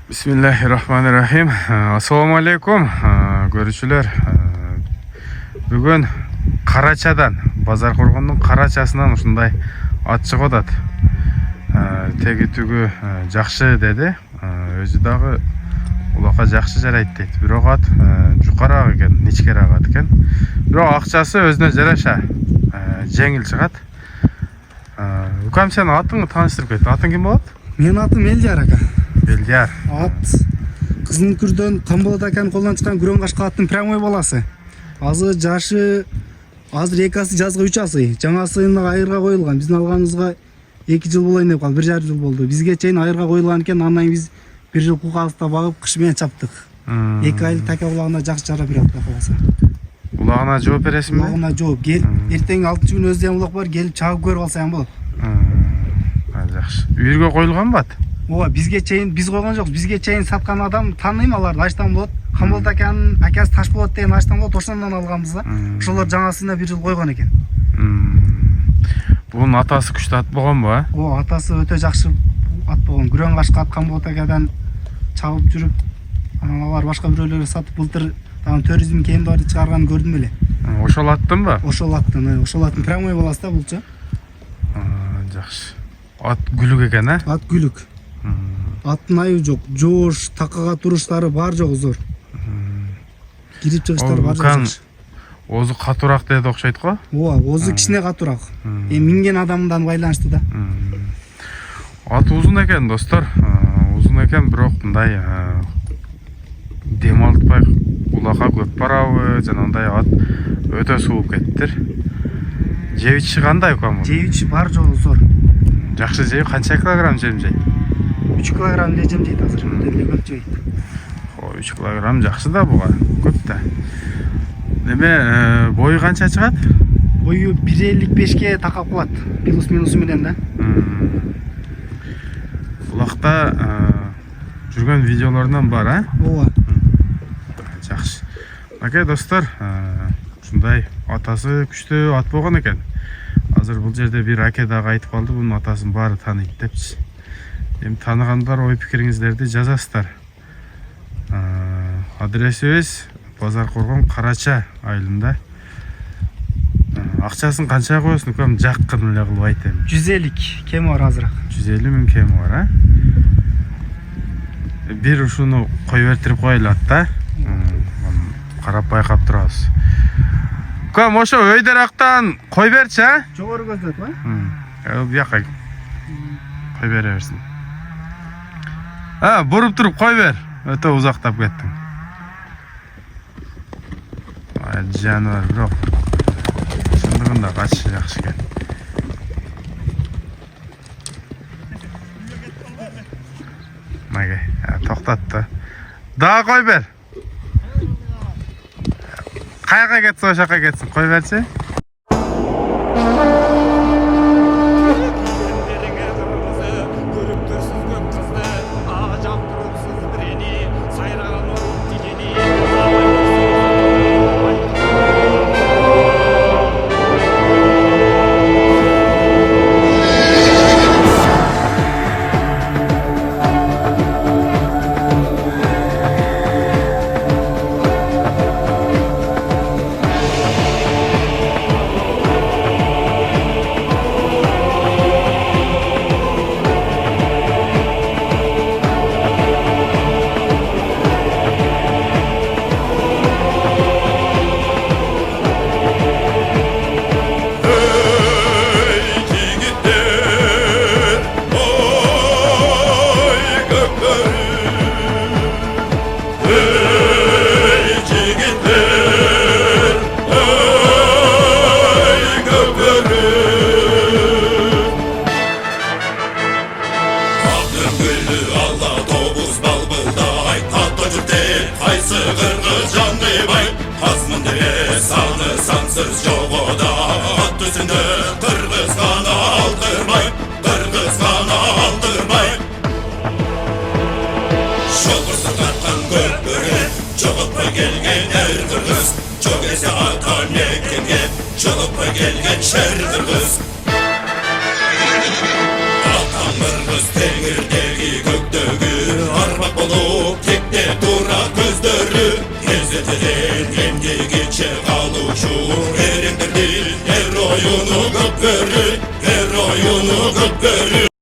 Bismillahirrahmanirrahim. Assalamu alaikum. Görüşürler. Bugün Karaçadan, Bazar Korgon'un Karaçasından ушундай ат чыгып атат. Теги түгү жакшы деди. Өзү дагы улакка жакшы жарайт дейт. Бирок ат жукараак экен, ничкераак ат экен. Бирок акчасы өзүнө жараша жеңил чыгат. Укам, сен атыңды тааныштырып кет. Атың ким болот? Менин атым Элдияр ака. Элдияр. Ат Кызылкүрдөн Камболот аканын колунан чыккан Күрөн Кашка аттын прямой баласы. Азыр жашы экасы жазга 3 асы. Жаңасына айырга коюлган. Биздин алганыбызга 2 жыл болоюн деп калды. 1,5 жыл болду. Бизге чейин айырга коюлган экен. Андан кийин биз 1 жыл кукаста багып, кыш менен чаптык. 2 айлык таке булагына жакшы жарап берет калса. Булагына жооп бересиңби? Булагына жооп. Кел, эртең 6-күн өздөм булак бар, келип чагып көрүп алсаң болот. Жакшы. Үйүргө коюлганбы ат? Ооба, бизге чейин биз койгон жокпуз. Бизге чейин саткан адам тааныйм аларды. Аштан болот. Камболот аканын акасы Ташболот деген аштан болот. Ошондон алганбыз да. Ошолор жаңасына 1 жыл койгон экен. Бунун атасы күчтүү ат болгонбу, а? Ооба, атасы өтө жакшы ат болгон. Күрөн Кашка ат Камболот акадан чагып жүрүп, анан алар башка бирөөлөр сатып былтыр тагын туризм кемдарды чыгарганын көрдүм эле. Ошол аттынбы? Ошол аттын прямой баласы да булчу. Жакшы. Ат күлүк экен, а? Ат күлүк. Аттын айы жок. Жоош, такага туруштары бар жок зор. Кирип чыгыштары бар жок. Озу катуураак деди окшойт го? Ооба, озу кичине катуураак. Минген адамдан байланыштуу да. Ат узун экен, достор. Узун экен, бирок мындай дем алтпай улакка көп барабы, жанагындай ат өтө сууп кеттир. Жеп ичиши кандай укам? Жеп ичиши бар жок зор. Жакшы жейт, канча килограмм жем жейт? 3 килограмм жем жейт азыр. Көп жейт. 3 килограмм жакшы да буга, көп да. Неме бою канча чыгат? Бою 1,55ке такап калат. Плюс-минусу менен да. Булакта жүргөн видеолорунан бар, а? Ооба. Жакшы. Аке, достор, ушундай атасы күчтүү ат болгон экен. Азыр бул жерде бир аке дагы айтып калды, бунун атасын баары тааныйт депчи. Эми тааныгандар ой пикириңиздерди жазасыздар. Адресибиз Базар Коргон, Карача айылында. Акчасын канча коесуң, укам, жакын эле кылып айт эми. 150 кеми бар азыраак. 150 миң кеми бар, а? Бир ушуну кой бертирип коелу ат да. Карап байкап турабыз. Укам, ошо өйдөрактан кой берчи, а? Жогору көздөт ба? Бияка кой бере берсин. Буруп туруп кой бер. Өтө узактап кеттиң. Жаныбар, бирок чындыгында качышы жакшы экен. Маге, токтатты. Дагы кой бер. Каяка кетсин, ошо жака кетсин. Кой берчи. Sansız jogoda at üstünde Kırgızgan'a aldırmay, Kırgızgan'a aldırmay. Şokursa tartkan gökbörüne Çoğup'a gelgen er kırgız Çok ese atan yekenge Çoğup'a gelgen şer kırgız Atan kırgız tegirdegi göktөгü Armak bolu ayını göperi, her ayını göperi.